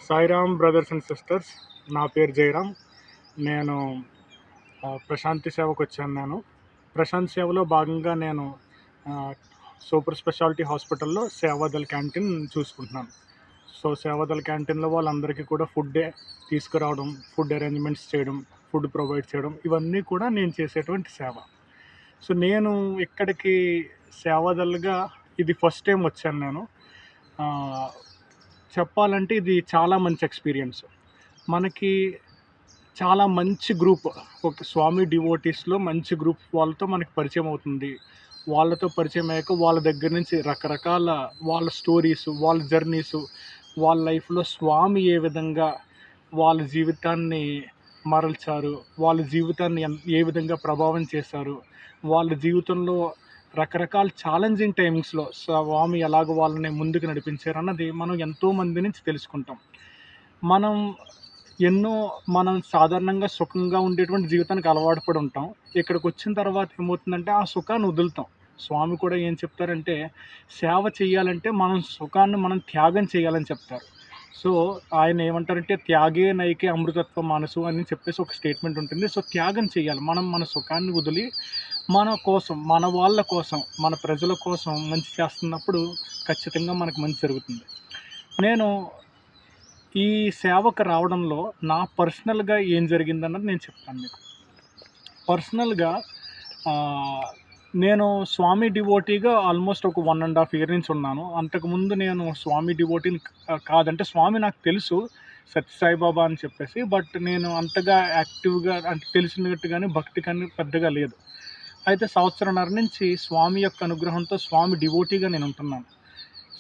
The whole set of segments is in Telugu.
Sairam brothers and sisters. నా పేరు జయరామ్. నేను ప్రశాంతి సేవకు వచ్చాను. ప్రశాంత్ సేవలో భాగంగా నేను సూపర్ స్పెషాలిటీ హాస్పిటల్లో సేవాదల్ క్యాంటీన్ చూసుకుంటున్నాను. సో సేవాదల్ క్యాంటీన్లో వాళ్ళందరికీ కూడా ఫుడ్ తీసుకురావడం, ఫుడ్ అరేంజ్మెంట్స్ చేయడం, ఫుడ్ ప్రొవైడ్ చేయడం, ఇవన్నీ కూడా నేను చేసేటువంటి సేవ. సో నేను ఇక్కడికి సేవాదల్గా ఇది ఫస్ట్ టైం వచ్చాను. నేను చెప్పాలంటే ఇది చాలా మంచి ఎక్స్పీరియన్స్. మనకి చాలా మంచి గ్రూప్, ఒక స్వామి డివోటీస్లో మంచి గ్రూప్ వాళ్ళతో మనకి పరిచయం అవుతుంది. వాళ్ళతో పరిచయం అయ్యాక వాళ్ళ దగ్గర నుంచి రకరకాల వాళ్ళ స్టోరీస్, వాళ్ళ జర్నీస్, వాళ్ళ లైఫ్లో స్వామి ఏ విధంగా వాళ్ళ జీవితాన్ని మరల్చారు, వాళ్ళ జీవితాన్ని ఏ విధంగా ప్రభావం చేశారు, వాళ్ళ జీవితంలో రకరకాల ఛాలెంజింగ్ టైమింగ్స్లో స్వామి ఎలాగ వాళ్ళని ముందుకు నడిపించారు అన్నది మనం ఎంతోమంది నుంచి తెలుసుకుంటాం. మనం సాధారణంగా సుఖంగా ఉండేటువంటి జీవితానికి అలవాటు పడి ఉంటాం. ఇక్కడికి వచ్చిన తర్వాత ఏమవుతుందంటే ఆ సుఖాన్ని వదులుతాం. స్వామి కూడా ఏం చెప్తారంటే, సేవ చేయాలంటే మనం సుఖాన్ని మనం త్యాగం చేయాలని చెప్తారు. సో ఆయన ఏమంటారంటే, త్యాగే నైకే అమృతత్వ మనసు అని చెప్పేసి ఒక స్టేట్మెంట్ ఉంటుంది. సో త్యాగం చేయాలి. మనం మన సుఖాన్ని వదిలి మన కోసం, మన వాళ్ళ కోసం, మన ప్రజల కోసం మంచి చేస్తున్నప్పుడు ఖచ్చితంగా మనకు మంచి జరుగుతుంది. నేను ఈ సేవకు రావడంలో నా పర్సనల్గా ఏం జరిగిందన్నది నేను చెప్తాను మీకు. పర్సనల్గా నేను స్వామి డివోటీగా ఆల్మోస్ట్ ఒక 1.5 year నుంచి ఉన్నాను. అంతకుముందు నేను స్వామి డివోటీని కాదంటే, స్వామి నాకు తెలుసు సత్యసాయిబాబా అని చెప్పేసి, బట్ నేను అంతగా యాక్టివ్గా అంటే తెలిసినట్టుగానే భక్తి కానీ పెద్దగా లేదు. అయితే సంవత్సరంన్నర నుంచి స్వామి యొక్క అనుగ్రహంతో స్వామి డివోటీగా నేను ఉంటున్నాను.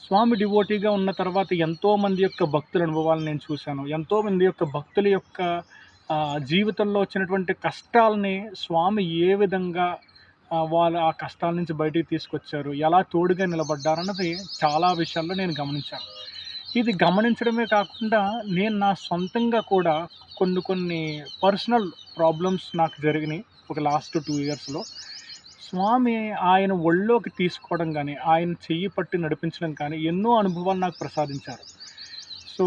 స్వామి డివోటీగా ఉన్న తర్వాత ఎంతోమంది యొక్క భక్తుల అనుభవాలను నేను చూశాను. ఎంతోమంది యొక్క భక్తుల యొక్క జీవితంలో వచ్చినటువంటి కష్టాలని స్వామి ఏ విధంగా వాళ్ళ ఆ కష్టాల నుంచి బయటికి తీసుకొచ్చారు, ఎలా తోడుగా నిలబడ్డారన్నది చాలా విషయాల్లో నేను గమనించాను. ఇది గమనించడమే కాకుండా నేను నా సొంతంగా కూడా కొన్ని పర్సనల్ ప్రాబ్లమ్స్ నాకు జరిగినాయి ఒక లాస్ట్ 2 yearsలో. స్వామి ఆయన ఒళ్ళోకి తీసుకోవడం కానీ, ఆయన చెయ్యి పట్టి నడిపించడం కానీ ఎన్నో అనుభవాలు నాకు ప్రసాదించారు. సో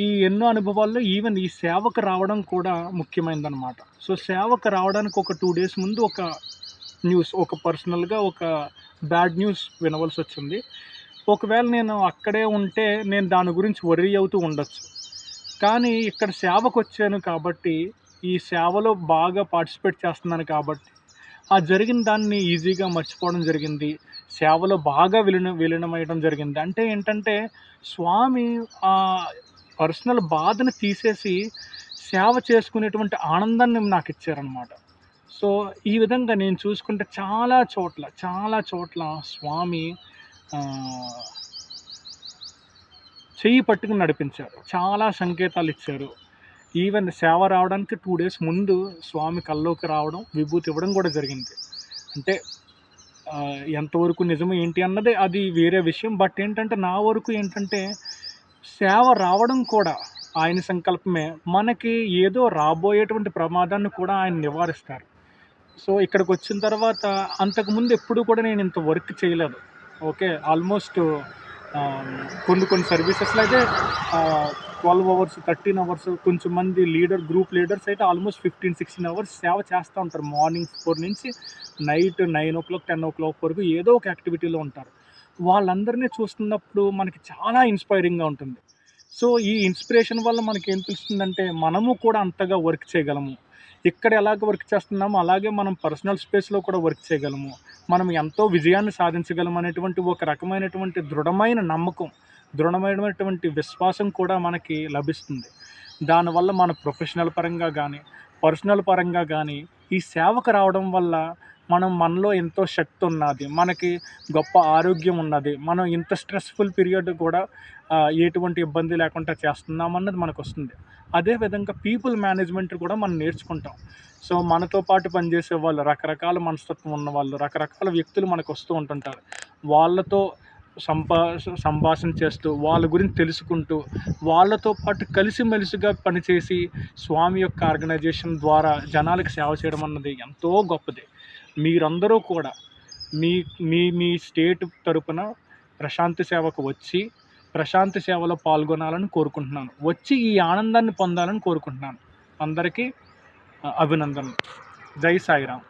ఈ ఎన్నో అనుభవాల్లో ఈవెన్ ఈ సేవకు రావడం కూడా ముఖ్యమైనదన్నమాట. సో సేవకు రావడానికి ఒక 2 days ముందు ఒక పర్సనల్గా ఒక బ్యాడ్ న్యూస్ వినవలసి వచ్చింది. ఒకవేళ నేను అక్కడే ఉంటే నేను దాని గురించి వర్రీ అవుతూ ఉండొచ్చు. కానీ ఇక్కడ సేవకు వచ్చాను కాబట్టి, ఈ సేవలో బాగా పార్టిసిపేట్ చేస్తున్నాను కాబట్టి, ఆ జరిగిన దాన్ని ఈజీగా మర్చిపోవడం జరిగింది. సేవలో బాగా విలీనమయ్యడం జరిగింది. అంటే ఏంటంటే, స్వామి పర్సనల్ బాధను తీసేసి సేవ చేసుకునేటువంటి ఆనందాన్ని నాకు ఇచ్చారనమాట. సో ఈ విధంగా నేను చూసుకుంటే చాలా చోట్ల స్వామి చెయ్యి పట్టుకుని నడిపించారు. చాలా సంకేతాలు ఇచ్చారు. ఈవెన్ సేవ రావడానికి 2 days ముందు స్వామి కల్లోకి రావడం, విభూతి ఇవ్వడం కూడా జరిగింది. అంటే ఎంతవరకు నిజం ఏంటి అన్నది అది వేరే విషయం. బట్ ఏంటంటే నా వరకు ఏంటంటే, సేవ రావడం కూడా ఆయన సంకల్పమే. మనకి ఏదో రాబోయేటువంటి ప్రమాదాన్ని కూడా ఆయన నివారిస్తారు. సో ఇక్కడికి వచ్చిన తర్వాత అంతకుముందు ఎప్పుడు కూడా నేను ఇంత వర్క్ చేయలేదు. ఓకే, ఆల్మోస్ట్ కొన్ని సర్వీసెస్లో అయితే 12 hours 13 hours, కొంచెం మంది గ్రూప్ లీడర్స్ అయితే ఆల్మోస్ట్ 15-16 hours సేవ చేస్తూ ఉంటారు. మార్నింగ్ 4 నుంచి నైట్ 9 o'clock 10 o'clock వరకు ఏదో ఒక యాక్టివిటీలో ఉంటారు. వాళ్ళందరినీ చూస్తున్నప్పుడు మనకి చాలా ఇన్స్పైరింగ్గా ఉంటుంది. సో ఈ ఇన్స్పిరేషన్ వల్ల మనకి ఏం తెలుస్తుందంటే, మనము కూడా అంతగా వర్క్ చేయగలము. ఇక్కడ ఎలాగ వర్క్ చేస్తున్నామో అలాగే మనం పర్సనల్ స్పేస్లో కూడా వర్క్ చేయగలము. మనం ఎంతో విజయాన్ని సాధించగలం అనేటువంటి ఒక రకమైనటువంటి దృఢమైన నమ్మకం, దృఢమైనటువంటి విశ్వాసం కూడా మనకి లభిస్తుంది. దానివల్ల మన ప్రొఫెషనల్ పరంగా కానీ, పర్సనల్ పరంగా కానీ ఈ సేవకు రావడం వల్ల మనలో ఎంతో శక్తి ఉన్నది, మనకి గొప్ప ఆరోగ్యం ఉన్నది, మనం ఇంత స్ట్రెస్ఫుల్ పీరియడ్ కూడా ఎటువంటి ఇబ్బంది లేకుండా చేస్తున్నామన్నది మనకు వస్తుంది. అదేవిధంగా పీపుల్ మేనేజ్మెంట్ కూడా మనం నేర్చుకుంటాం. సో మనతో పాటు పనిచేసే వాళ్ళు, రకరకాల మనస్తత్వం ఉన్నవాళ్ళు, రకరకాల వ్యక్తులు మనకు వస్తూ ఉంటుంటారు. వాళ్ళతో సంభాషణ చేస్తూ, వాళ్ళ గురించి తెలుసుకుంటూ, వాళ్ళతో పాటు కలిసిమెలిసిగా పనిచేసి స్వామి యొక్క ఆర్గనైజేషన్ ద్వారా జనాలకు సేవ చేయడం అన్నది ఎంతో గొప్పది. మీరందరూ కూడా మీ స్టేట్ తరపున ప్రశాంతి సేవకు వచ్చి ప్రశాంతి సేవలో పాల్గొనాలని కోరుకుంటున్నాను. వచ్చి ఈ ఆనందాన్ని పొందాలని కోరుకుంటున్నాను. అందరికీ అభినందనలు. జై సాయిరామ్.